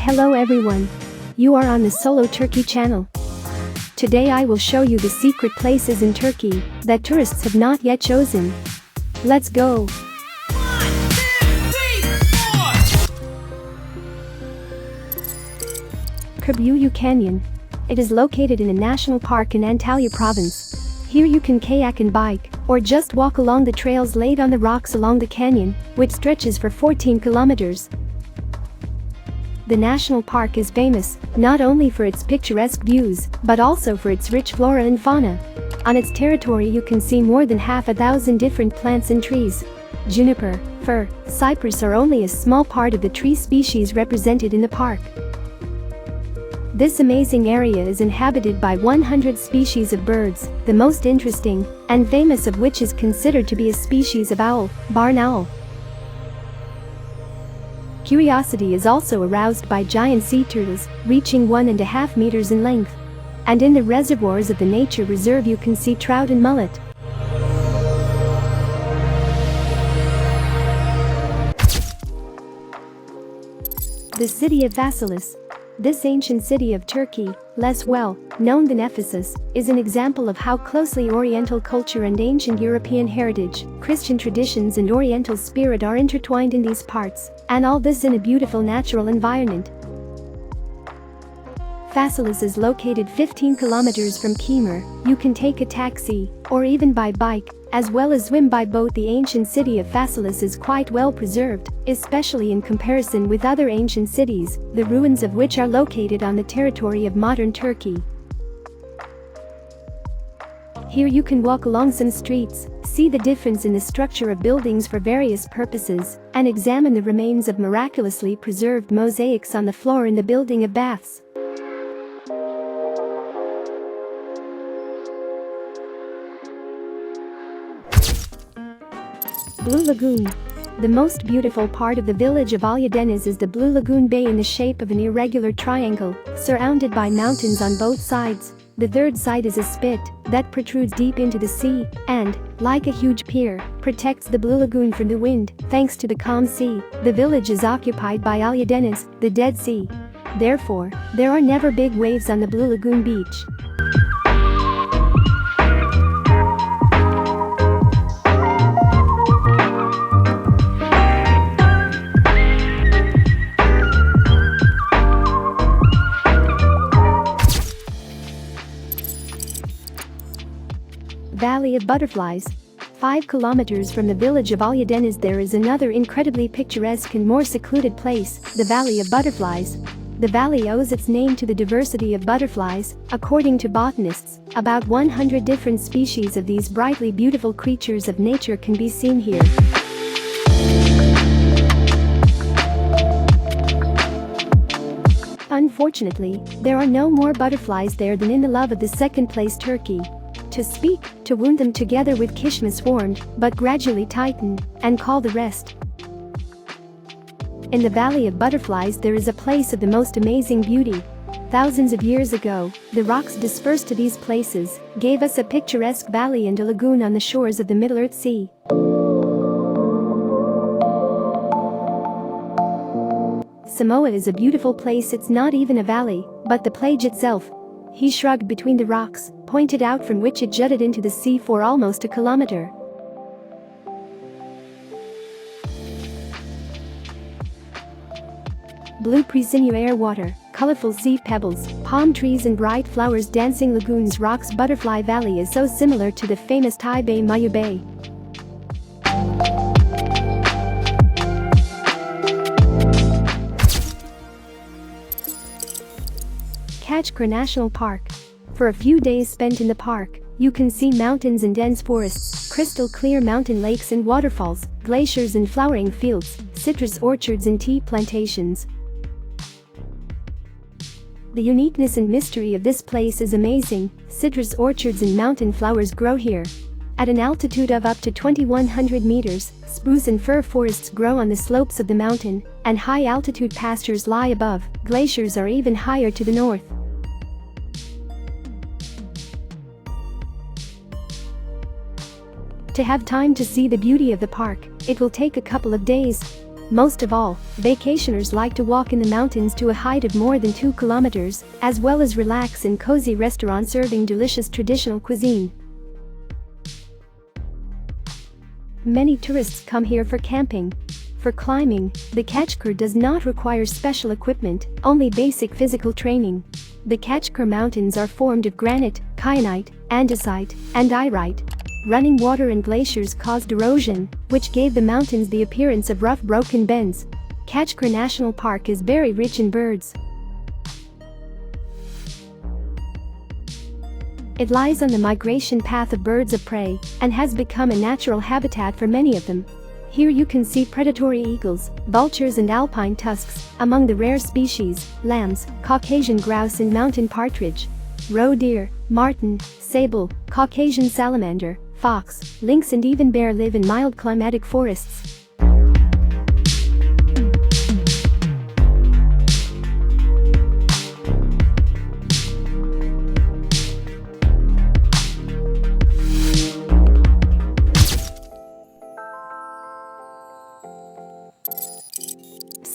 Hello everyone. You are on the Solo Turkey channel. Today I will show you the secret places in Turkey that tourists have not yet chosen. Let's go. 1, 2, 3, 4. Kabuyo Canyon. It is located in a national park in Antalya province. Here you can kayak and bike, or just walk along the trails laid on the rocks along the canyon, which stretches for 14 kilometers. The national park is famous, not only for its picturesque views, but also for its rich flora and fauna. On its territory you can see more than 1,000 different plants and trees. Juniper, fir, cypress are only a small part of the tree species represented in the park. This amazing area is inhabited by 100 species of birds, the most interesting and famous of which is considered to be a species of owl, barn owl. Curiosity is also aroused by giant sea turtles, reaching 1.5 meters in length. And in the reservoirs of the nature reserve you can see trout and mullet. The city of Phaselis. This ancient city of Turkey, less well known than Ephesus, is an example of how closely Oriental culture and ancient European heritage, Christian traditions and Oriental spirit are intertwined in these parts, and all this in a beautiful natural environment. Phaselis is located 15 kilometers from Kemer. You can take a taxi, or even by bike, as well as swim by boat. The ancient city of Phaselis is quite well preserved, especially in comparison with other ancient cities, the ruins of which are located on the territory of modern Turkey. Here you can walk along some streets, see the difference in the structure of buildings for various purposes, and examine the remains of miraculously preserved mosaics on the floor in the building of baths. Blue Lagoon. The most beautiful part of the village of Deniz is the Blue Lagoon Bay in the shape of an irregular triangle, surrounded by mountains on both sides. The third side is a spit that protrudes deep into the sea and, like a huge pier, protects the Blue Lagoon from the wind. Thanks to the calm sea, the village is occupied by Deniz, the Dead Sea. Therefore, there are never big waves on the Blue Lagoon beach. Valley of Butterflies. 5 kilometers from the village of Deniz there is another incredibly picturesque and more secluded place, the Valley of Butterflies. The valley owes its name to the diversity of butterflies. According to botanists, about 100 different species of these brightly beautiful creatures of nature can be seen here. Unfortunately, there are no more butterflies there than in the love of the second-place Turkey. To speak, to wound them together with Kishmas formed, but gradually tighten, and call the rest. In the Valley of Butterflies there is a place of the most amazing beauty. Thousands of years ago, the rocks dispersed to these places gave us a picturesque valley and a lagoon on the shores of the Middle-earth Sea. Samoa is a beautiful place. It's not even a valley, but the plage itself. He shrugged between the rocks, pointed out from which it jutted into the sea for almost a kilometer. Blue Presidio water, colorful sea pebbles, palm trees and bright flowers, dancing lagoons, rocks. Butterfly Valley is so similar to the famous Thai Bay Mayu Bay. Kackar National Park. For a few days spent in the park, you can see mountains and dense forests, crystal clear mountain lakes and waterfalls, glaciers and flowering fields, citrus orchards and tea plantations. The uniqueness and mystery of this place is amazing. Citrus orchards and mountain flowers grow here. At an altitude of up to 2,100 meters, spruce and fir forests grow on the slopes of the mountain, and high-altitude pastures lie above. Glaciers are even higher to the north. To have time to see the beauty of the park, it will take a couple of days. Most of all, vacationers like to walk in the mountains to a height of more than 2 kilometers, as well as relax in cozy restaurants serving delicious traditional cuisine. Many tourists come here for camping. For climbing, the Kackar does not require special equipment, only basic physical training. The Kackar mountains are formed of granite, kyanite, andesite, and diorite. Running water and glaciers caused erosion, which gave the mountains the appearance of rough broken bends. Kackar National Park is very rich in birds. It lies on the migration path of birds of prey and has become a natural habitat for many of them. Here you can see predatory eagles, vultures and alpine tusks, among the rare species, lambs, Caucasian grouse and mountain partridge, roe deer, marten, sable, Caucasian salamander, fox, lynx and even bear live in mild climatic forests.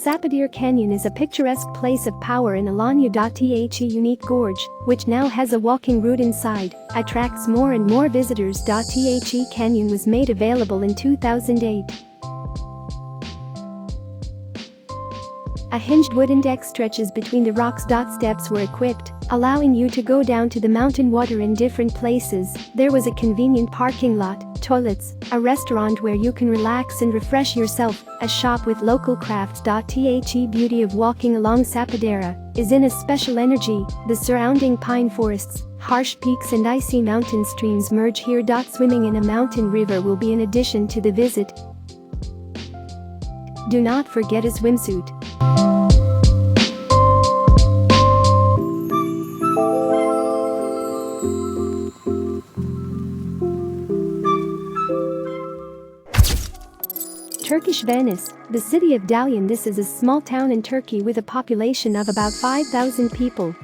Sapadere Canyon is a picturesque place of power in Alanya.The unique gorge, which now has a walking route inside, attracts more and more visitors. The canyon was made available in 2008. A hinged wooden deck stretches between the rocks. Steps were equipped, allowing you to go down to the mountain water in different places. There was a convenient parking lot, toilets, a restaurant where you can relax and refresh yourself, a shop with local crafts. The beauty of walking along Sapadere is in a special energy. The surrounding pine forests, harsh peaks and icy mountain streams merge here. Swimming in a mountain river will be an addition to the visit. Do not forget a swimsuit. Turkish Venice, the city of Dalyan. This is a small town in Turkey with a population of about 5,000 people.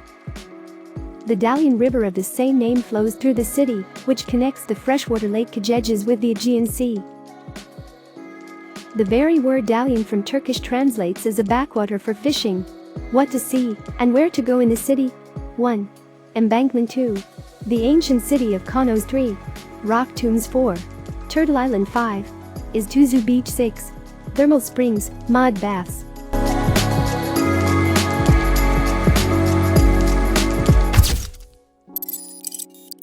The Dalyan River of the same name flows through the city, which connects the freshwater Lake Karadeniz with the Aegean Sea. The very word Dalyan from Turkish translates as a backwater for fishing. What to see and where to go in the city? 1. Embankment 2. The ancient city of Konos 3. Rock tombs 4. Turtle Island 5. Is Tuzu Beach 6. Thermal springs, mud baths.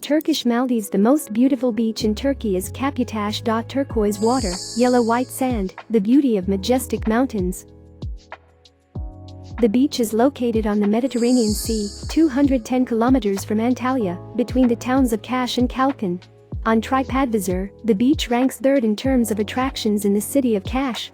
Turkish Maldives. The most beautiful beach in Turkey is Kaputas. Turquoise water, yellow-white sand, the beauty of majestic mountains. The beach is located on the Mediterranean Sea, 210 kilometers from Antalya, between the towns of Kaş and Kalkan. On TripAdvisor, the beach ranks third in terms of attractions in the city of Kaş.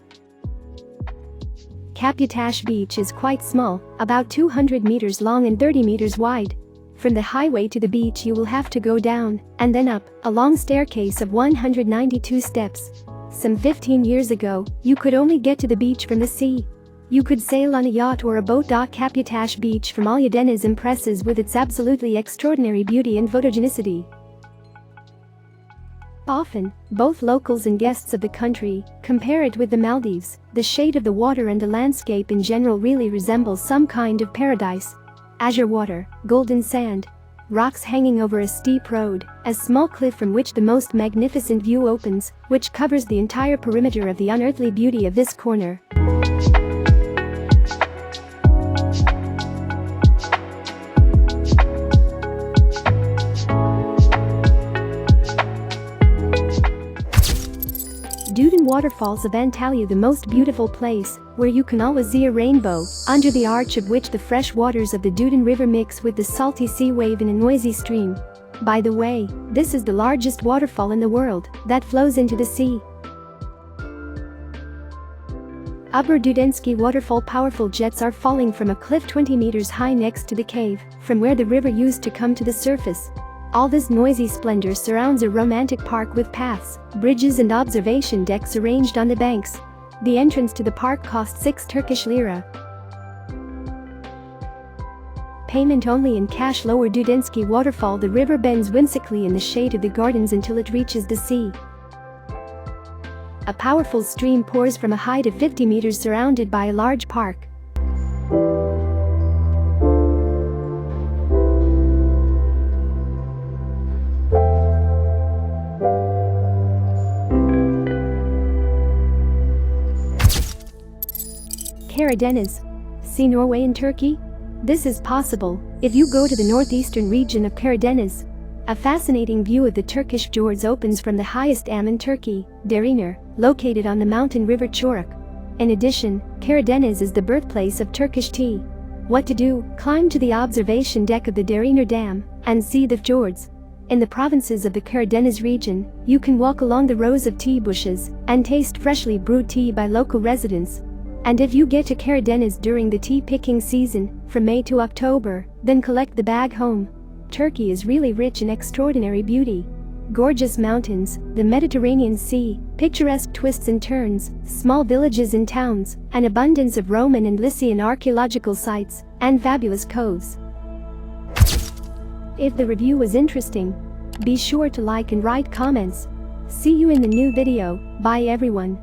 Kaputas Beach is quite small, about 200 meters long and 30 meters wide. From the highway to the beach you will have to go down, and then up, a long staircase of 192 steps. Some 15 years ago, you could only get to the beach from the sea. You could sail on a yacht or a boat. Kaputas Beach from Deniz impresses with its absolutely extraordinary beauty and photogenicity. Often, both locals and guests of the country compare it with the Maldives. The shade of the water and the landscape in general really resembles some kind of paradise. Azure water, golden sand, rocks hanging over a steep road, a small cliff from which the most magnificent view opens, which covers the entire perimeter of the unearthly beauty of this corner. Duden Waterfalls of Antalya, the most beautiful place, where you can always see a rainbow, under the arch of which the fresh waters of the Duden River mix with the salty sea wave in a noisy stream. By the way, this is the largest waterfall in the world that flows into the sea. Upper Dudensky Waterfall. Powerful jets are falling from a cliff 20 meters high next to the cave, from where the river used to come to the surface. All this noisy splendor surrounds a romantic park with paths, bridges and observation decks arranged on the banks. The entrance to the park costs 6 Turkish lira. Payment only in cash. Lower Dudensky Waterfall. The river bends whimsically in the shade of the gardens until it reaches the sea. A powerful stream pours from a height of 50 meters surrounded by a large park. Karadeniz. See Norway and Turkey? This is possible if you go to the northeastern region of Karadeniz. A fascinating view of the Turkish fjords opens from the highest am in Turkey, Deniz, located on the mountain river Çorak. In addition, Karadeniz is the birthplace of Turkish tea. What to do? Climb to the observation deck of the Deniz Dam and see the fjords. In the provinces of the Karadeniz region, you can walk along the rows of tea bushes and taste freshly brewed tea by local residents. And if you get to Karadeniz during the tea picking season, from May to October, then collect the bag home. Turkey is really rich in extraordinary beauty. Gorgeous mountains, the Mediterranean Sea, picturesque twists and turns, small villages and towns, an abundance of Roman and Lycian archaeological sites, and fabulous coves. If the review was interesting, be sure to like and write comments. See you in the new video. Bye everyone.